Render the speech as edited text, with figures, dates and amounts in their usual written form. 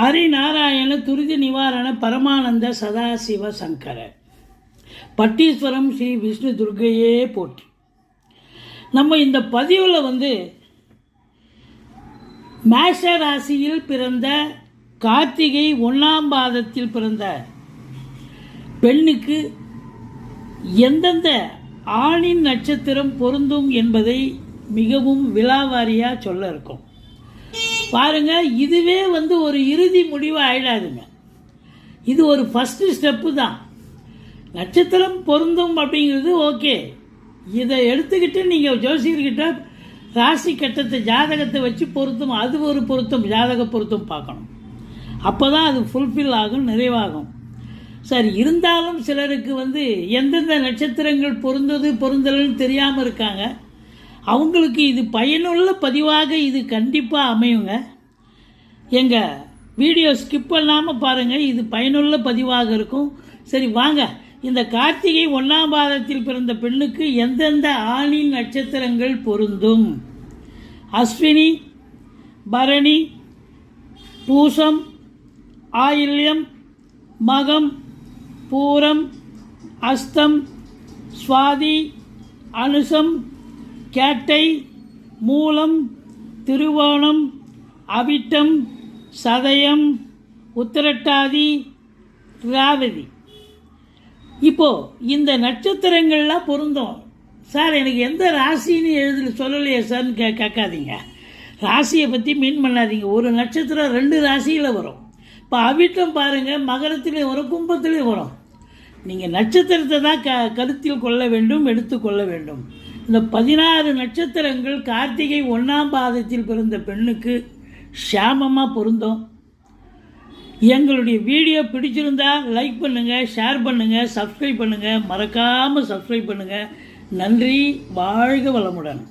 ஹரிநாராயண துரித நிவாரண பரமானந்த சதாசிவ சங்கர பட்டீஸ்வரம் ஸ்ரீ விஷ்ணு துர்க்கையே போற்றி. நம்ம இந்த பதிவில் மேஷ ராசியில் பிறந்த கார்த்திகை 1ஆம் பாதத்தில் பிறந்த பெண்ணுக்கு எந்தெந்த ஆணின் நட்சத்திரம் பொருந்தும் என்பதை மிகவும் விலாவாரியாக சொல்ல இருக்கும். பாருங்க, இதுவே ஒரு இறுதி முடிவு ஆயிடாதுங்க. இது ஒரு ஃபஸ்ட்டு ஸ்டெப்பு தான். நட்சத்திரம் பொருந்தும் அப்படிங்கிறது ஓகே. இதை எடுத்துக்கிட்டு நீங்கள் ஜோசியர்கிட்ட ராசி கட்டத்தை ஜாதகத்தை வச்சு பொருத்தம், அது ஒரு பொருத்தம், ஜாதக பொருத்தம் பார்க்கணும். அப்போ தான் அது ஃபுல்ஃபில் ஆகும், நிறைவாகும். சரி, இருந்தாலும் சிலருக்கு எந்தெந்த நட்சத்திரங்கள் பொருந்தது பொருந்தலன்னு தெரியாமல் இருக்காங்க. அவங்களுக்கு இது பயனுள்ள பதிவாக இது கண்டிப்பாக அமையுங்க. எங்கள் வீடியோ ஸ்கிப் பண்ணாமல் பாருங்கள், இது பயனுள்ள பதிவாக இருக்கும். சரி வாங்க, இந்த கார்த்திகை 1ஆம் பாதத்தில் பிறந்த பெண்ணுக்கு எந்தெந்த ஆணின் நட்சத்திரங்கள் பொருந்தும். அஸ்வினி, பரணி, பூசம், ஆயில்யம், மகம், பூரம், அஸ்தம், சுவாதி, அனுசம், கேட்டை, மூலம், திருவோணம், அவிட்டம், சதயம், உத்திரட்டாதி, ராவதி. இப்போது இந்த நட்சத்திரங்கள்லாம் பொருந்தும். சார், எனக்கு எந்த ராசின்னு சொல்லலையே சார்னு கேட்காதீங்க. ராசியை பற்றி மீன் பண்ணாதீங்க. ஒரு நட்சத்திரம் 2 ராசியில் வரும். இப்போ அவிட்டம் பாருங்கள், மகரத்துலேயும் வரும், கும்பத்துலேயும் வரும். நீங்கள் நட்சத்திரத்தை தான் கருத்தில் கொள்ள வேண்டும், எடுத்துக்கொள்ள வேண்டும். இந்த 16 நட்சத்திரங்கள் கார்த்திகை 1ஆம் பாதத்தில் பிறந்த பெண்ணுக்கு ஷாமமாக பொருந்தும். எங்களுடைய வீடியோ பிடிச்சிருந்தா லைக் பண்ணுங்கள், ஷேர் பண்ணுங்கள், சப்ஸ்கிரைப் பண்ணுங்கள். மறக்காமல் சப்ஸ்கிரைப் பண்ணுங்கள். நன்றி. வாழ்க வளமுடன்.